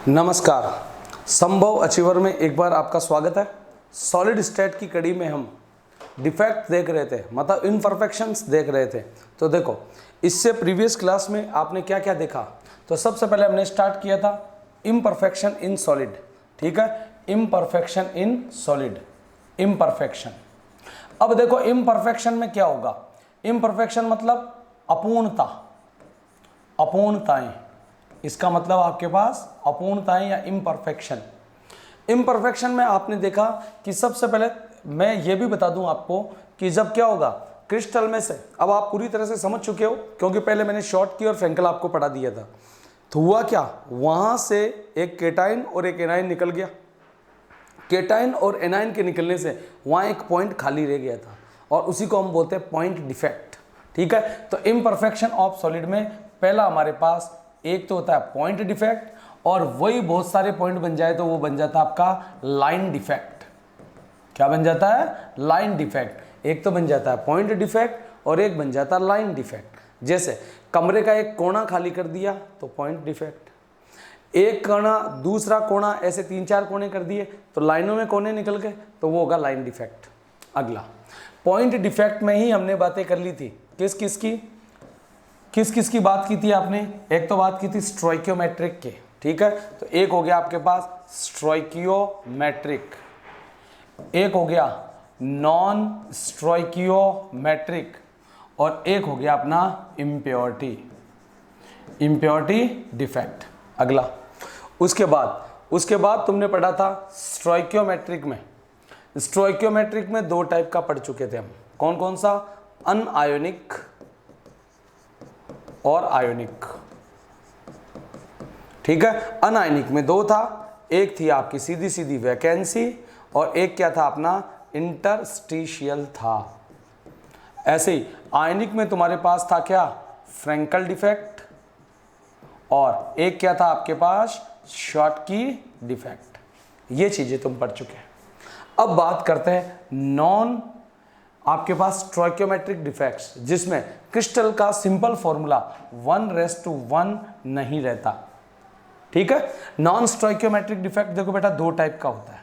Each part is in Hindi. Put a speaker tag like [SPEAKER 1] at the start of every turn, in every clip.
[SPEAKER 1] नमस्कार। संभव अचीवर में एक बार आपका स्वागत है। सॉलिड स्टेट की कड़ी में हम डिफेक्ट देख रहे थे, मतलब इम्परफेक्शंस देख रहे थे। तो देखो, इससे प्रीवियस क्लास में आपने क्या क्या देखा। तो सबसे पहले हमने स्टार्ट किया था इम्परफेक्शन इन सॉलिड। ठीक है, इम्परफेक्शन इन सॉलिड, इम्परफेक्शन। अब देखो इम्परफेक्शन में क्या होगा। इम्परफेक्शन मतलब अपूर्णता, अपूर्णताएं। इसका मतलब आपके पास अपूर्णताएं या इम्परफेक्शन। इम्परफेक्शन में आपने देखा कि सबसे पहले मैं ये भी बता दूं आपको कि जब क्या होगा क्रिस्टल में से, अब आप पूरी तरह से समझ चुके हो क्योंकि पहले मैंने शॉर्ट की और फ्रैंकल आपको पढ़ा दिया था। तो हुआ क्या, वहां से एक केटाइन और एक एनाइन निकल गया। केटाइन और एनाइन के निकलने से वहां एक पॉइंट खाली रह गया था और उसी को हम बोलते हैं पॉइंट डिफेक्ट। ठीक है, तो इम्परफेक्शन ऑफ सॉलिड में पहला हमारे पास एक तो होता है पॉइंट डिफेक्ट, और वही बहुत सारे पॉइंट बन जाए तो वो बन जाता है आपका लाइन डिफेक्ट। क्या बन जाता है? Line defect. एक तो बन जाता है पॉइंट डिफेक्ट और एक बन जाता है लाइन डिफेक्ट। जैसे कमरे का एक कोना खाली कर दिया तो पॉइंट डिफेक्ट, एक कोना दूसरा कोना, ऐसे 3-4 कोने कर दिए तो लाइनों में कोने निकल गए तो वो होगा लाइन डिफेक्ट। अगला पॉइंट डिफेक्ट में ही हमने बातें कर ली थी किस किस की बात की थी आपने। एक तो बात की थी स्टोइकियोमेट्रिक के। ठीक है, तो एक हो गया आपके पास स्टोइकियोमेट्रिक, एक हो गया नॉन स्टोइकियोमेट्रिक, और एक हो गया अपना इम्प्योरिटी, इम्प्योरिटी डिफेक्ट। अगला उसके बाद तुमने पढ़ा था स्टोइकियोमेट्रिक में। स्टोइकियोमेट्रिक में 2 टाइप का पढ़ चुके थे हम। कौन कौन सा? अनआयोनिक और आयोनिक। ठीक है, अनायनिक में 2 था, एक थी आपकी सीधी सीधी वैकेंसी और एक क्या था अपना इंटरस्टिशियल था। ऐसे ही आयनिक में तुम्हारे पास था क्या? फ्रैंकल डिफेक्ट, और एक क्या था आपके पास? Schottky defect. ये चीजें तुम पढ़ चुके हैं। अब बात करते हैं नॉन आपके पास स्टोइकियोमेट्रिक डिफेक्ट्स, जिसमें क्रिस्टल का सिंपल फॉर्मूला 1:1 नहीं रहता। ठीक है, नॉन स्टोइकियोमेट्रिक डिफेक्ट देखो बेटा 2 टाइप का होता है।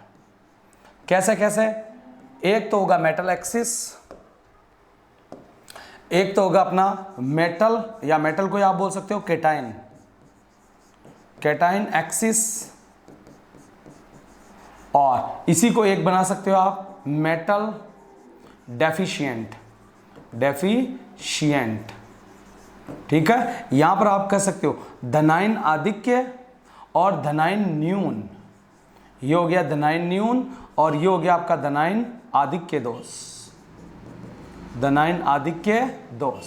[SPEAKER 1] कैसे कैसे? एक तो होगा मेटल एक्सिस, एक तो होगा अपना मेटल, या मेटल को आप बोल सकते हो केटाइन, केटाइन एक्सिस, और इसी को एक बना सकते हो आप मेटल डेफिशिएंट, डेफिशिएंट। ठीक है, यहां पर आप कह सकते हो धनाइन आधिक्य और धनाइन न्यून। ये हो गया धनाइन न्यून और ये हो गया आपका धनाइन आधिक्य दोष, धनाइन आधिक्य दोष।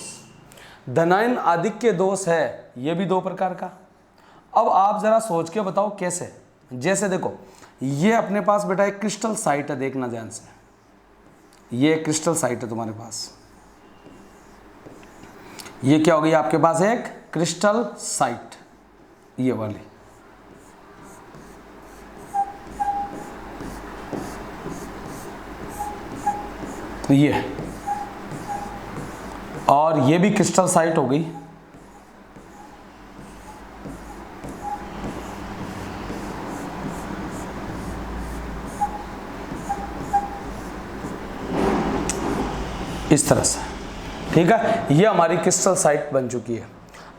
[SPEAKER 1] धनाइन आधिक्य दोष है ये भी 2 प्रकार का। अब आप जरा सोच के बताओ कैसे। जैसे देखो, ये अपने पास बेटा एक क्रिस्टल साइट है, देखना ध्यान से। ये क्रिस्टल साइट है तुम्हारे पास, ये क्या हो गई आपके पास? एक क्रिस्टल साइट, ये वाली। ये, और ये भी क्रिस्टल साइट हो गई। इस तरह से। ठीक है, ये हमारी क्रिस्टल साइट बन चुकी है।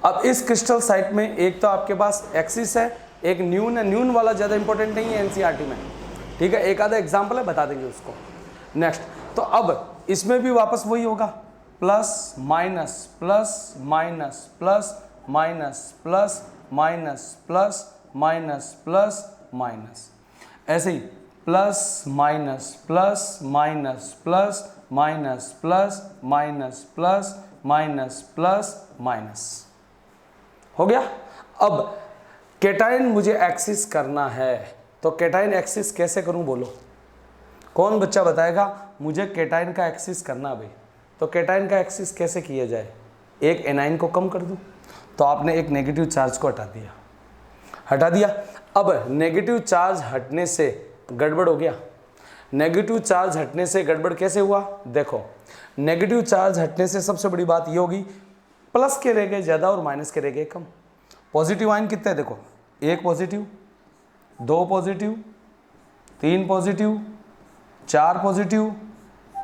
[SPEAKER 1] अब इस क्रिस्टल साइट में एक तो आपके पास एक्सिस है, एक न्यून है। न्यून वाला ज़्यादा इंपॉर्टेंट नहीं है एनसीईआरटी में। ठीक है, एक आधा एग्जाम्पल है, बता देंगे उसको नेक्स्ट। तो अब इसमें भी वापस वही होगा, plus minus plus minus plus minus plus minus plus minus plus minus, ऐसे ही plus minus plus minus plus minus plus minus plus minus plus minus हो गया। अब केटाइन मुझे एक्सिस करना है, तो केटाइन एक्सिस कैसे करूं बोलो? कौन बच्चा बताएगा मुझे केटाइन का एक्सिस करना भाई? तो केटाइन का एक्सिस कैसे किया जाए? एक एनाइन को कम कर दूं, तो आपने एक नेगेटिव चार्ज को हटा दिया। अब नेगेटिव चार्ज हटने से गड़बड़ हो गया। नेगेटिव चार्ज हटने से गड़बड़ कैसे हुआ? देखो, नेगेटिव चार्ज हटने से सबसे बड़ी बात ये होगी, प्लस के रह गए ज़्यादा और माइनस के रह गए कम। पॉजिटिव आयन कितने? देखो, एक positive 2 positive, 3 positive, 4 positive,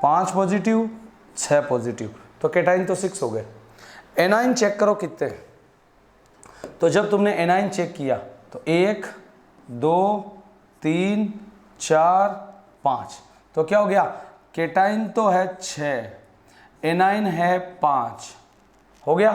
[SPEAKER 1] 5 positive, 6 positive, तो कैटाइन तो 6 हो गए। एनाइन चेक करो कितने, तो जब तुमने एनाइन चेक किया तो 1 2 3 4 5, तो क्या हो गया, कैटाइन तो है 6, एनाइन है 5, हो गया।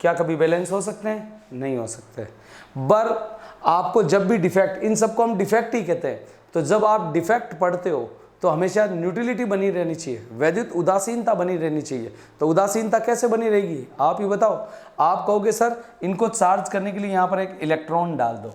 [SPEAKER 1] क्या कभी बैलेंस हो सकते हैं? नहीं हो सकते। पर आपको जब भी डिफेक्ट, इन सबको हम डिफेक्ट ही कहते हैं, तो जब आप डिफेक्ट पढ़ते हो तो हमेशा न्यूट्रलिटी बनी रहनी चाहिए, वैद्युत उदासीनता बनी रहनी चाहिए। तो उदासीनता कैसे बनी रहेगी, आप ही बताओ। आप कहोगे सर इनको चार्ज करने के लिए यहाँ पर एक इलेक्ट्रॉन डाल दो।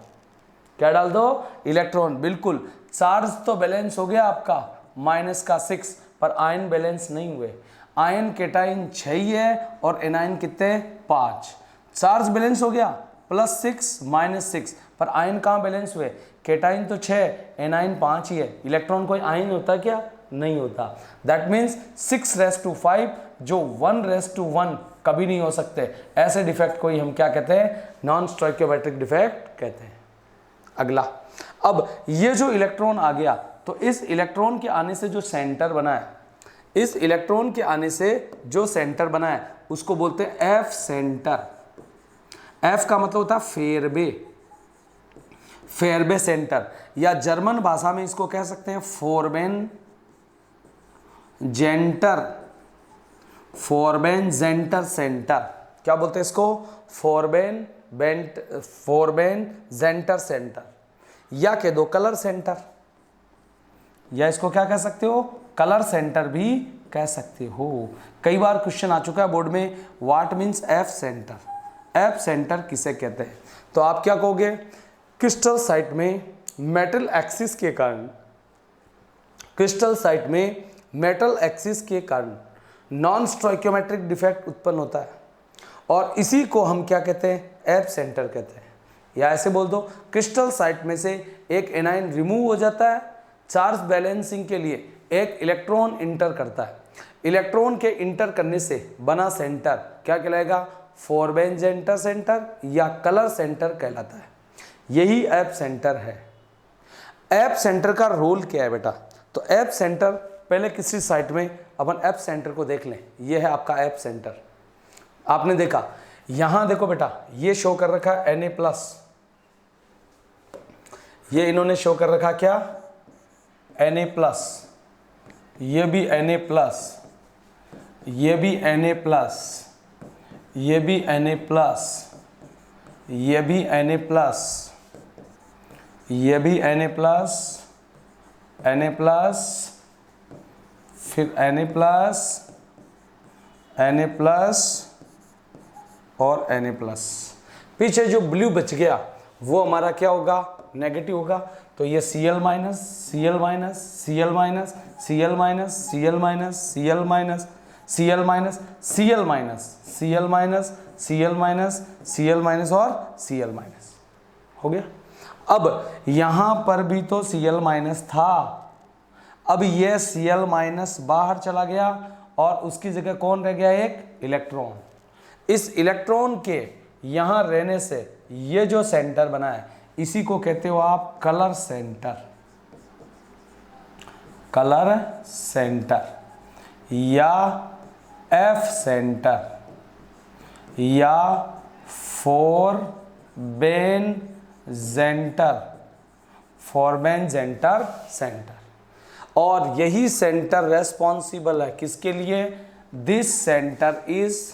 [SPEAKER 1] क्या डाल दो? इलेक्ट्रॉन। बिल्कुल, चार्ज तो बैलेंस हो गया आपका -6, पर आयन बैलेंस नहीं हुए। आयन कैटाइन 6 ही है और एनाइन कितने? 5। चार्ज बैलेंस हो गया +6 -6, पर आयन कहाँ बैलेंस हुए? कैटाइन तो 6, एनाइन 5 ही है। इलेक्ट्रॉन कोई आयन होता क्या? नहीं होता। दैट मीन्स 6⁵ जो 1:1 कभी नहीं हो सकते। ऐसे डिफेक्ट को ही हम क्या कहते हैं? नॉन स्टोइकियोमेट्रिक डिफेक्ट कहते हैं। अगला, अब ये जो इलेक्ट्रॉन आ गया, तो इस इलेक्ट्रॉन के आने से जो सेंटर बना है, इस इलेक्ट्रॉन के आने से जो सेंटर बना है उसको बोलते हैं एफ सेंटर। एफ का मतलब होता है फेरबे, फेरबे सेंटर, या जर्मन भाषा में इसको कह सकते हैं फोरबेन जेंटर, फोरबेन जेंटर सेंटर। क्या बोलते हैं इसको? फोरबेन जेंटर सेंटर, या कह दो कलर सेंटर, या इसको क्या कह सकते हो? कलर सेंटर भी कह सकते हो। कई बार क्वेश्चन आ चुका है बोर्ड में, what means F centre. F centre किसे कहते हैं? तो आप क्या कहोगे? क्रिस्टल साइट में मेटल एक्सिस के कारण, क्रिस्टल साइट में मेटल एक्सिस के कारण नॉन स्टोइकियोमेट्रिक डिफेक्ट उत्पन्न होता है, और इसी को हम क्या कहते हैं? एफ सेंटर कहते हैं। या ऐसे बोल दो, क्रिस्टल साइट में से एक एनाइन रिमूव हो जाता है, चार्ज बैलेंसिंग के लिए एक इलेक्ट्रॉन इंटर करता है। इलेक्ट्रॉन के इंटर करने से बना सेंटर क्या कहलाएगा? फोरबेन जेंटर सेंटर या कलर सेंटर कहलाता है। यही एफ सेंटर है। एफ सेंटर का रोल क्या है बेटा? तो एफ सेंटर, पहले किसी साइट में अपन एफ सेंटर को देख लें। यह है आपका एफ सेंटर। आपने देखा, यहां देखो बेटा, ये शो कर रखा है Na+, ये इन्होंने शो कर रखा क्या? Na+, ये भी Na+, ये भी Na+, ये भी Na+, ये भी Na+, ये भी Na+, Na+, फिर Na+, Na+ और Na+। पीछे जो ब्लू बच गया वो हमारा क्या होगा? नेगेटिव होगा। तो ये Cl-, Cl-, Cl-, Cl-, Cl-, Cl-, Cl-, Cl-, Cl-, Cl-, Cl-, Cl- और Cl-। हो गया। अब यहां पर भी तो Cl- था, अब ये Cl- बाहर चला गया और उसकी जगह कौन रह गया? एक इलेक्ट्रॉन। इस इलेक्ट्रॉन के यहां रहने से ये जो सेंटर बना है, इसी को कहते हो आप कलर सेंटर, कलर सेंटर या एफ सेंटर या फोरबेन जेंटर सेंटर। और यही सेंटर रेस्पॉन्सिबल है किसके लिए? This centre is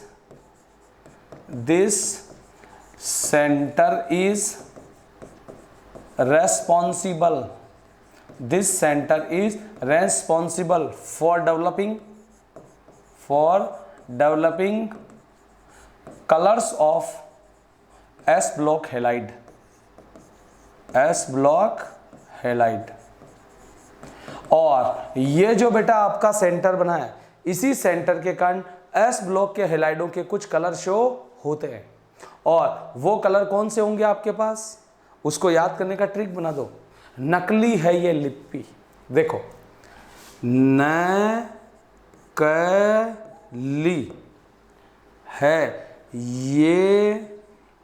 [SPEAKER 1] responsible, this center is responsible for developing colors of S block halide, और ये जो बेटा आपका सेंटर बना है, इसी सेंटर के कारण S ब्लॉक के हेलाइडों के कुछ कलर शो होते हैं। और वो कलर कौन से होंगे आपके पास? उसको याद करने का ट्रिक बना दो। नकली है ये लिपि, देखो, नकली है ये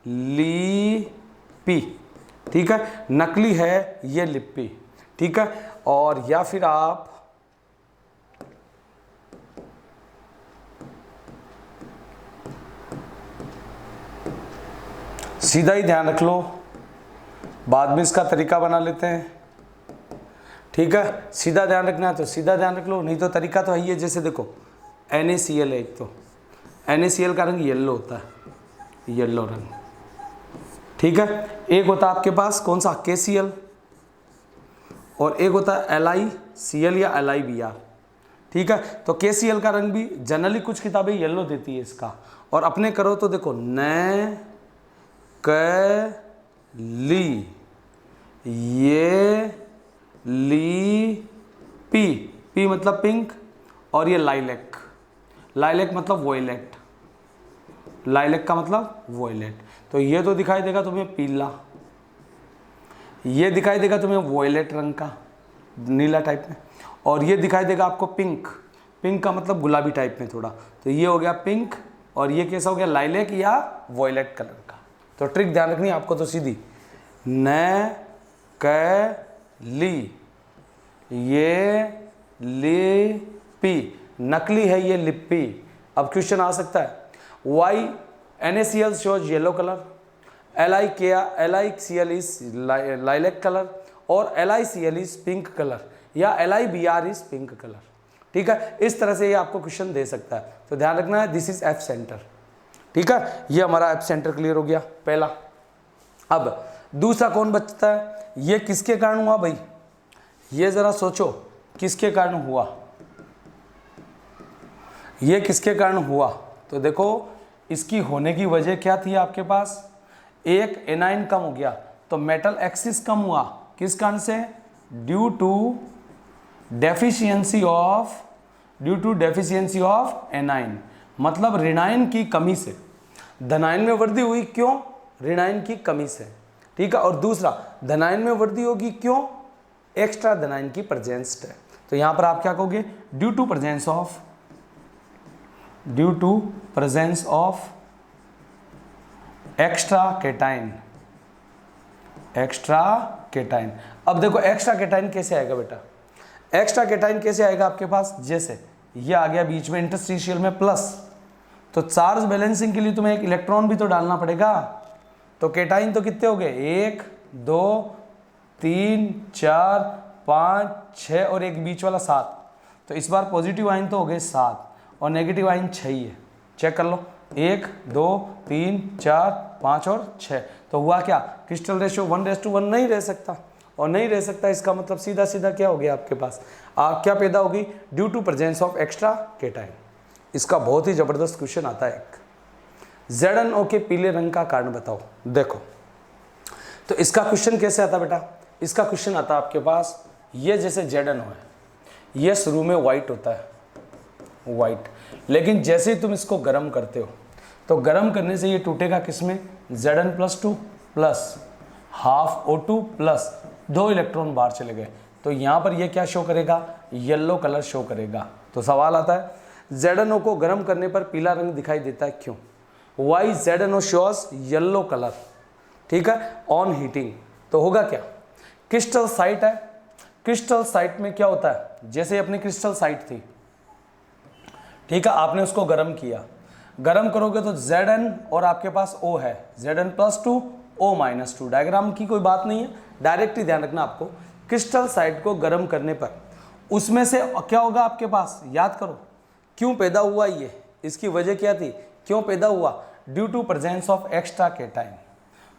[SPEAKER 1] लिपि, ठीक है, नकली है ये लिप्पी, ठीक है। और या फिर आप सीधा ही ध्यान रख लो, बाद में इसका तरीका बना लेते हैं, ठीक है। सीधा ध्यान रखना है तो सीधा ध्यान रख लो, नहीं तो तरीका तो है, जैसे देखो NaCl है, एक तो NaCl का रंग येलो होता है, येलो रंग, ठीक है। एक होता है आपके पास कौन सा, KCl, और एक होता है LiCl या LiBr, ठीक है। तो KCl का रंग भी जनरली कुछ किताबें येलो देती है इसका, और अपने करो तो देखो न क ली, ये ली पी, पी मतलब पिंक, और ये लाइलैक, लाइलैक मतलब वॉयलेट, लाइलैक का मतलब वॉयलेट। तो ये तो दिखाई देगा तुम्हें पीला, ये दिखाई देगा तुम्हें वॉयलेट रंग का नीला टाइप में, और ये दिखाई देगा आपको पिंक, पिंक का मतलब गुलाबी टाइप में थोड़ा। तो ये हो गया पिंक, और ये कैसा हो गया, लाइलैक या वॉयलेट कलर का। तो ट्रिक ध्यान रखनी है आपको, तो सीधी न क ली, ये ली पी, नकली है ये लिप्पी। अब क्वेश्चन आ सकता है, why NaCl shows yellow colour, LiCl is lilac colour, और LiCl इज पिंक कलर, या LiBr इज पिंक कलर, ठीक है। इस तरह से ये आपको क्वेश्चन दे सकता है, तो ध्यान रखना है दिस इज F सेंटर, ठीक है। ये हमारा F सेंटर क्लियर हो गया पहला। अब दूसरा कौन बचता है, ये किसके कारण हुआ भाई, ये जरा सोचो किसके कारण हुआ, ये किसके कारण हुआ। तो देखो इसकी होने की वजह क्या थी आपके पास, एक एनाइन कम हो गया, तो मेटल एक्सिस कम हुआ, किस कारण से, due to deficiency of anion, मतलब ऋणायन की कमी से। धनायन में वृद्धि हुई क्यों, ऋणायन की कमी से, ठीक है। और दूसरा धनायन में वृद्धि होगी क्यों, एक्स्ट्रा धनायन की प्रेजेंस है। तो यहां पर आप क्या कहोगे, due to presence of extra cation. अब देखो एक्स्ट्रा केटाइन कैसे आएगा बेटा, एक्स्ट्रा केटाइन कैसे आएगा आपके पास, जैसे ये आ गया बीच में इंटरस्टिशियल में प्लस, तो चार्ज बैलेंसिंग के लिए तुम्हें एक इलेक्ट्रॉन भी तो डालना पड़ेगा। तो केटाइन तो कितने हो गए, 1 2 3 4 5 6 और एक बीच वाला 7। तो इस बार पॉजिटिव आयन तो हो गए 7 और नेगेटिव आयन 6 ही है, चेक कर लो, 1 2 3 4 5 और 6। तो हुआ क्या, क्रिस्टल रेशियो 1:1 नहीं रह सकता, और नहीं रह सकता इसका मतलब सीधा सीधा क्या हो गया आपके पास, क्या पैदा होगी, due to presence of extra cation. इसका बहुत ही जबरदस्त क्वेश्चन आता है एक, ZnO के पीले रंग का कारण बताओ। देखो तो इसका क्वेश्चन कैसे आता बेटा, इसका क्वेश्चन आता आपके पास, ये जैसे ZnO है, ये शुरू में वाइट होता है, वाइट, लेकिन जैसे ही तुम इसको गर्म करते हो तो गर्म करने से ये टूटेगा किसमें, Zn+2 plus half O2 plus 2 electron बाहर चले गए। तो यहाँ पर ये क्या शो करेगा, येलो कलर शो करेगा। तो सवाल आता है ZnO को गर्म करने पर पीला रंग दिखाई देता है क्यों, why ZnO shows yellow colour, ठीक है, ऑन हीटिंग। तो होगा क्या, क्रिस्टल साइट है, क्रिस्टल साइट में क्या होता है, जैसे अपनी क्रिस्टल साइट थी, ठीक है, आपने उसको गर्म किया, गर्म करोगे तो Zn और आपके पास O है, Zn+2 O-2, डायग्राम की कोई बात नहीं है, डायरेक्ट ही ध्यान रखना आपको। क्रिस्टल साइट को गर्म करने पर उसमें से क्या होगा आपके पास, याद करो क्यों पैदा हुआ ये, इसकी वजह क्या थी, क्यों पैदा हुआ, due to presence of extra cation.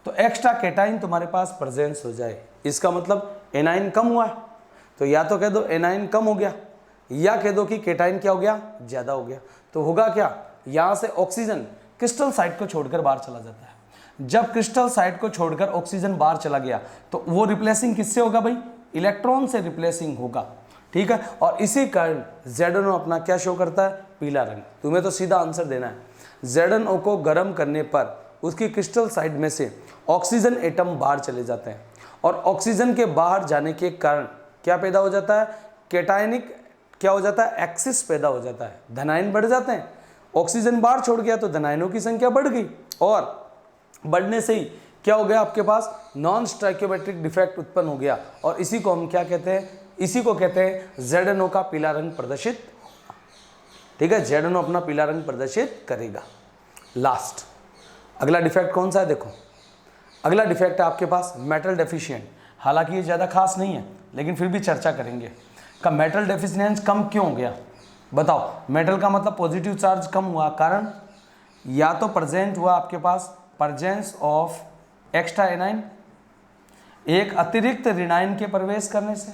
[SPEAKER 1] तो एक्स्ट्रा केटाइन तुम्हारे पास प्रेजेंस हो जाए, इसका मतलब एनाइन कम हुआ है, तो या तो कह दो एनाइन कम हो गया, या कह दो कि केटाइन क्या हो गया, ज़्यादा हो गया। तो होगा क्या, यहाँ से ऑक्सीजन क्रिस्टल साइट को छोड़कर बाहर चला जाता है। जब क्रिस्टल साइट को छोड़कर ऑक्सीजन बाहर चला गया तो वो रिप्लेसिंग किससे होगा भाई, इलेक्ट्रॉन से रिप्लेसिंग होगा, ठीक है। और इसी कारण ZnO अपना क्या शो करता है, पीला रंग। तुम्हें तो सीधा आंसर देना है, ZnO को गर्म करने पर उसकी क्रिस्टल साइड में से ऑक्सीजन एटम बाहर चले जाते हैं, और ऑक्सीजन के बाहर जाने के कारण क्या पैदा हो जाता है, केटायनिक क्या हो जाता है, एक्सिस पैदा हो जाता है, धनायन बढ़ जाते हैं। ऑक्सीजन बाहर छोड़ गया तो धनायनों की संख्या बढ़ गई, और बढ़ने से ही क्या हो गया आपके पास, नॉन स्टोइकियोमेट्रिक डिफेक्ट उत्पन्न हो गया और इसी को हम क्या कहते हैं, इसी को कहते हैं ZNO का पीला रंग प्रदर्शित। ठीक है, ZNO अपना पीला रंग प्रदर्शित करेगा। लास्ट अगला डिफेक्ट कौन सा है, देखो अगला डिफेक्ट है आपके पास मेटल डेफिशिएंट। हालांकि ये ज़्यादा खास नहीं है लेकिन फिर भी चर्चा करेंगे का मेटल डेफिशिएंस कम क्यों हो गया। बताओ, मेटल का मतलब पॉजिटिव चार्ज कम हुआ, कारण या तो प्रेजेंट हुआ आपके पास प्रेजेंस ऑफ एक्स्ट्रा एनाइन, एक अतिरिक्त ऋणायन के प्रवेश करने से,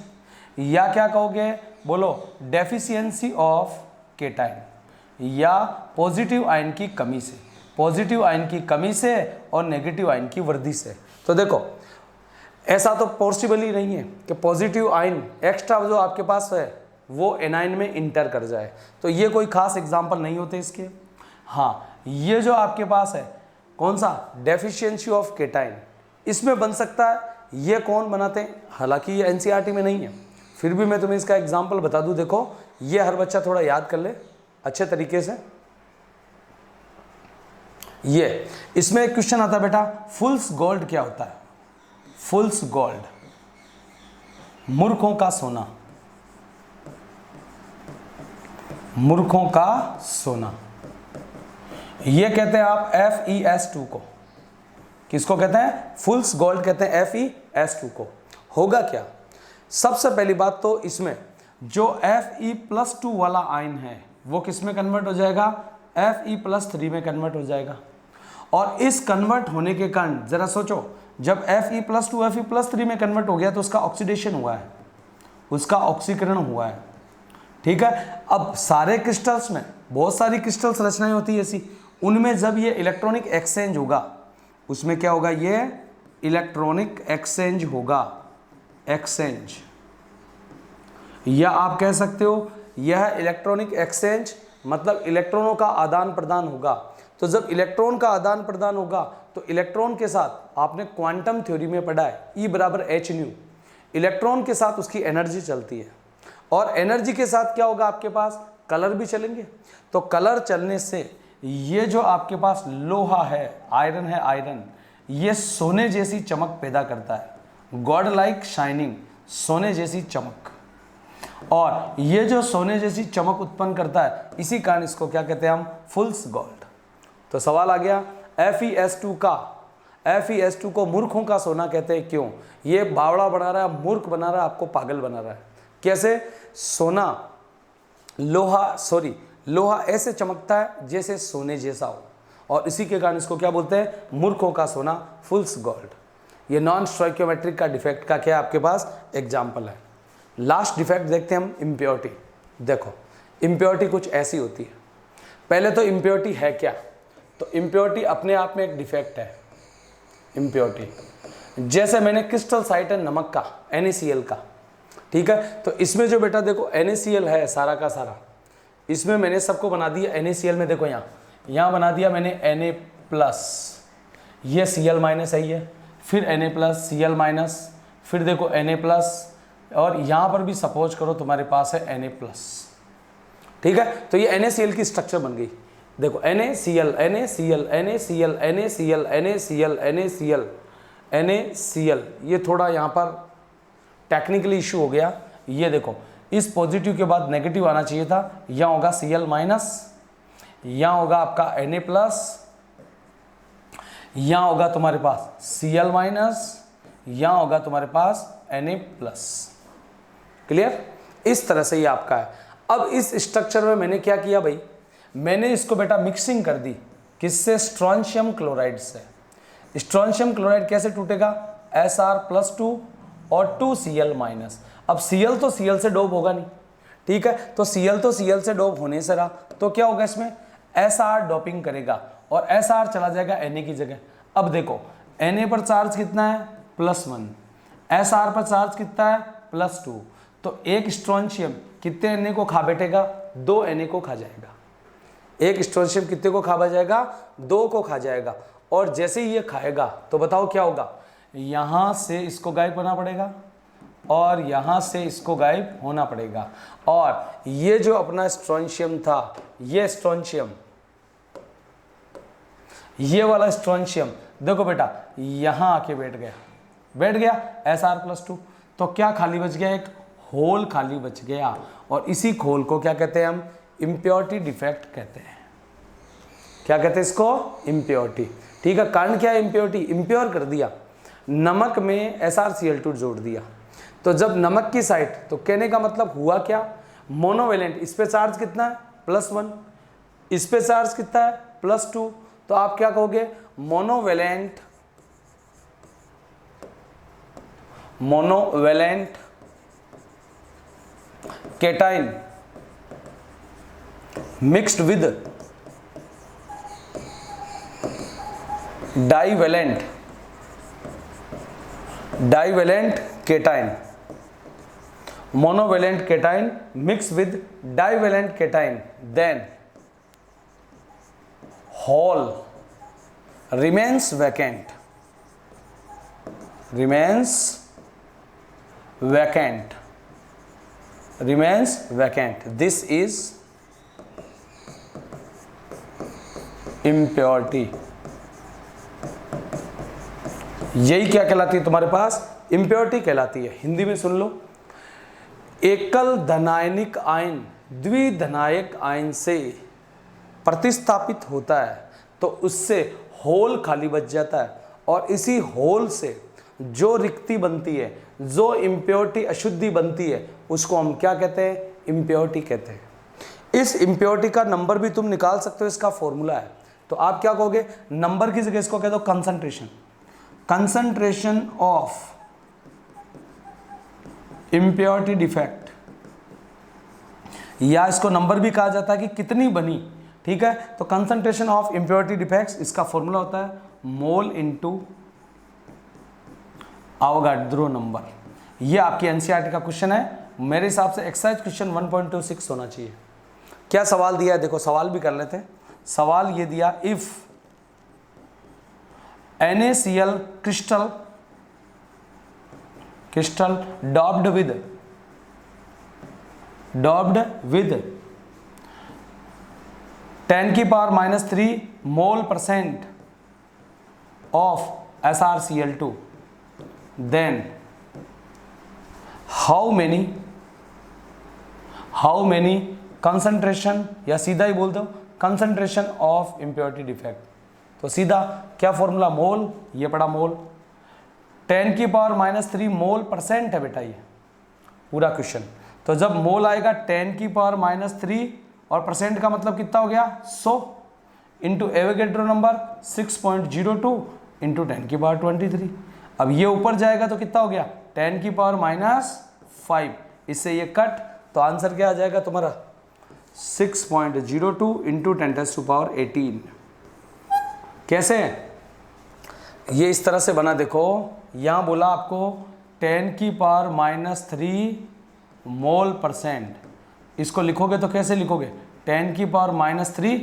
[SPEAKER 1] या क्या कहोगे बोलो डेफिशिएंसी ऑफ केटाइन, या पॉजिटिव आयन की कमी से, पॉजिटिव आयन की कमी से और नेगेटिव आयन की वृद्धि से। तो देखो ऐसा तो पॉसिबल ही नहीं है कि पॉजिटिव आयन एक्स्ट्रा जो आपके पास है वो एनाइन में इंटर कर जाए, तो ये कोई खास एग्जांपल नहीं होते इसके। हाँ, ये जो आपके पास है कौन सा डेफिशिएंसी ऑफ केटाइन, इसमें बन सकता है। ये कौन बनाते हैं, हालांकि ये एनसीईआरटी में नहीं है, फिर भी मैं तुम्हें इसका एग्जांपल बता दूं। देखो ये हर बच्चा थोड़ा याद कर ले अच्छे तरीके से। ये इसमें एक क्वेश्चन आता है बेटा, फुल्स गोल्ड क्या होता है। फुल्स गोल्ड, मूर्खों का सोना, मूर्खों का सोना, ये कहते हैं आप FeS2 को। किसको कहते हैं, फुल्स गोल्ड कहते हैं FeS2 को। होगा क्या, सबसे पहली बात तो इसमें जो Fe+2 वाला आयन है वो किस में कन्वर्ट हो जाएगा, Fe+3 में कन्वर्ट हो जाएगा। और इस कन्वर्ट होने के कारण जरा सोचो, जब Fe+2 Fe+3 में कन्वर्ट हो गया तो उसका ऑक्सीडेशन हुआ है, उसका ऑक्सीकरण हुआ है। ठीक है, अब सारे क्रिस्टल्स में बहुत सारी क्रिस्टल्स रचनाएं होती है ऐसी, उनमें जब ये इलेक्ट्रॉनिक एक्सचेंज होगा, उसमें क्या होगा, ये इलेक्ट्रॉनिक एक्सचेंज होगा, एक्सचेंज, या आप कह सकते हो यह इलेक्ट्रॉनिक एक्सचेंज मतलब इलेक्ट्रॉनों का आदान प्रदान होगा। तो जब इलेक्ट्रॉन का आदान प्रदान होगा तो इलेक्ट्रॉन के साथ आपने क्वांटम थ्योरी में पढ़ा है E = h², इलेक्ट्रॉन के साथ उसकी एनर्जी चलती है और एनर्जी के साथ क्या होगा, आपके पास कलर भी चलेंगे। तो कलर चलने से ये जो आपके पास लोहा है, आयरन है, आयरन ये सोने जैसी चमक पैदा करता है, गॉड लाइक शाइनिंग, सोने जैसी चमक। और ये जो सोने जैसी चमक उत्पन्न करता है, इसी कारण इसको क्या कहते हैं हम, फुल्स गोल्ड। तो सवाल आ गया, FeS2 को मूर्खों का सोना कहते हैं, क्यों। ये बावड़ा बना रहा है, मूर्ख बना रहा है, आपको पागल बना रहा है। कैसे, सोना लोहा ऐसे चमकता है जैसे सोने जैसा हो, और इसी के कारण इसको क्या बोलते हैं, मूर्खों का सोना, फुल्स गोल्ड। ये नॉन स्टोइकियोमेट्रिक का डिफेक्ट का क्या आपके पास एग्जाम्पल है। लास्ट डिफेक्ट देखते हैं हम, इम्प्योरिटी। देखो इम्प्योरिटी कुछ ऐसी होती है, पहले तो इम्प्योरिटी है क्या, तो इम्प्योरिटी अपने आप में एक डिफेक्ट है। इम्प्योरिटी जैसे मैंने क्रिस्टल साइट है नमक का, NaCl का, ठीक है, तो इसमें जो बेटा देखो NaCl है सारा का सारा, इसमें मैंने सबको बना दिया NaCl में, देखो यहाँ बना दिया मैंने Na+, ये Cl- है ये, फिर Na+, Cl-, फिर देखो Na+, और यहाँ पर भी सपोज करो तुम्हारे पास है Na+, ठीक है। तो ये NaCl की स्ट्रक्चर बन गई, देखो NaCl NaCl NaCl NaCl NaCl NaCl NaCl, ये थोड़ा यहाँ पर टेक्निकली इशू हो गया। ये देखो इस पॉजिटिव के बाद नेगेटिव आना चाहिए था, यहाँ होगा Cl-, यहाँ होगा आपका Na+, यहाँ होगा तुम्हारे पास Cl-, यहाँ होगा तुम्हारे पास Na+। क्लियर, इस तरह से ये आपका है। अब इस स्ट्रक्चर में मैंने क्या किया भाई, मैंने इसको बेटा मिक्सिंग कर दी, किससे, स्ट्रोंशियम क्लोराइड से। स्ट्रोंशियम क्लोराइड कैसे टूटेगा, Sr+2 और 2Cl-। अब Cl तो Cl से डोप होगा नहीं, ठीक है, तो Cl तो Cl से डोप होने से रहा, तो क्या होगा इसमें, Sr डोपिंग करेगा और Sr चला जाएगा Na की जगह। अब देखो Na पर चार्ज कितना है, +1, Sr पर चार्ज कितना है, +2, तो एक स्ट्रोंशियम कितने Na को खा बैठेगा, 2 Na को खा जाएगा। एक स्ट्रोंशियम कितने को खा जाएगा, 2 को खा जाएगा। और जैसे ही ये खाएगा तो बताओ क्या होगा, यहाँ से इसको गायब होना पड़ेगा और यहाँ से इसको गायब होना पड़ेगा। और ये जो अपना स्ट्रोंशियम था, ये स्ट्रोंशियम, ये वाला स्ट्रोंशियम देखो बेटा यहाँ आके बैठ गया, बैठ गया Sr+2। तो क्या खाली बच गया, एक होल खाली बच गया, और इसी होल को क्या कहते हैं हम, इम्प्योरिटी डिफेक्ट कहते हैं। क्या कहते हैं इसको, इम्प्योरिटी। ठीक है, कारण क्या है इम्प्योरिटी, इम्प्योर कर दिया, नमक में SrCl2 जोड़ दिया। तो जब नमक की साइड, तो कहने का मतलब हुआ क्या, मोनोवेलेंट, इस पे चार्ज कितना है +1, इस पे चार्ज कितना है +2, तो आप क्या कहोगे, monovalent cation mixed with divalent cation, monovalent cation mixed with divalent cation, then hole remains vacant, this is impurity। यही क्या कहलाती है तुम्हारे पास, इम्प्योरिटी कहलाती है। हिंदी में सुन लो, एकल धनायनिक आयन द्विधनायक आयन से प्रतिस्थापित होता है तो उससे होल खाली बच जाता है, और इसी होल से जो रिक्ति बनती है, जो इम्प्योरिटी अशुद्धि बनती है, उसको हम क्या कहते हैं, इम्प्योरिटी कहते हैं। इस इम्प्योरिटी का नंबर भी तुम निकाल सकते हो, इसका फॉर्मूला है। तो आप क्या कहोगे, नंबर की जगह इसको कह दो कंसंट्रेशन ऑफ इम्प्योरिटी डिफेक्ट, या इसको नंबर भी कहा जाता है कि कितनी बनी। ठीक है, तो कंसंट्रेशन ऑफ इम्प्योरिटी डिफेक्ट्स, इसका फॉर्मूला होता है मोल इनटू अवोगाड्रो नंबर। ये आपकी एनसीईआरटी का क्वेश्चन है, मेरे हिसाब से एक्सरसाइज क्वेश्चन 1.26 होना चाहिए। क्या सवाल दिया है, देखो सवाल भी कर लेते हैं। सवाल ये दिया, if NaCl crystal doped with 10⁻³ mole% of SrCl2, then how many concentration, या सीधा ही बोल दो concentration of impurity defect। तो सीधा क्या फॉर्मूला, मोल, ये पड़ा मोल, 10⁻³ मोल% है बेटा ये पूरा क्वेश्चन। तो जब मोल आएगा 10⁻³ और परसेंट का मतलब कितना हो गया 100, इंटू एवोगैड्रो नंबर 6.02 इंटू 10⁻23। अब ये ऊपर जाएगा तो कितना हो गया 10⁻⁵, इससे ये कट, तो आंसर क्या आ जाएगा तुम्हारा 6.02 इंटू 10⁻18। कैसे, ये इस तरह से बना, देखो यहाँ बोला आपको 10⁻³ मोल%, इसको लिखोगे तो कैसे लिखोगे 10⁻³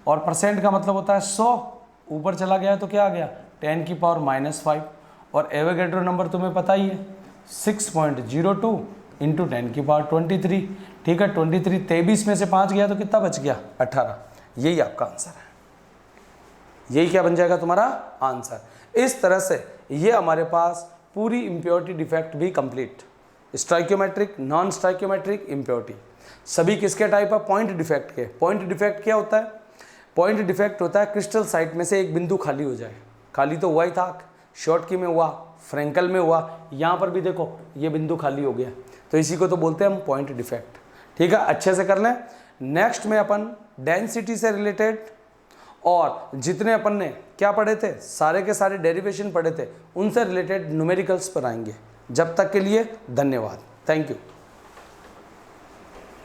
[SPEAKER 1] और परसेंट का मतलब होता है 100, ऊपर चला गया तो क्या आ गया 10⁻⁵, और एवोगैड्रो नंबर तुम्हें पता ही है 6.02 इंटू 10⁻23। ठीक है, 23 में से 5 गया तो कितना बच गया 18। यही आपका आंसर है, यही क्या बन जाएगा तुम्हारा आंसर। इस तरह से ये हमारे पास पूरी इम्प्योरिटी डिफेक्ट भी complete, stoichiometric, non stoichiometric, impurity, सभी किसके टाइप है, पॉइंट डिफेक्ट के। पॉइंट डिफेक्ट क्या होता है, पॉइंट डिफेक्ट होता है क्रिस्टल साइट में से एक बिंदु खाली हो जाए। खाली तो हुआ ही था, शॉर्टकी में हुआ, फ्रेंकल में हुआ, यहाँ पर भी देखो ये बिंदु खाली हो गया, तो इसी को तो बोलते हैं हम पॉइंट डिफेक्ट। ठीक है, अच्छे से कर लें। नेक्स्ट में अपन डेंसिटी से रिलेटेड और जितने अपन ने क्या पढ़े थे, सारे के सारे डेरिवेशन पढ़े थे, उनसे रिलेटेड न्यूमेरिकल्स पर आएंगे। जब तक के लिए धन्यवाद, थैंक यू।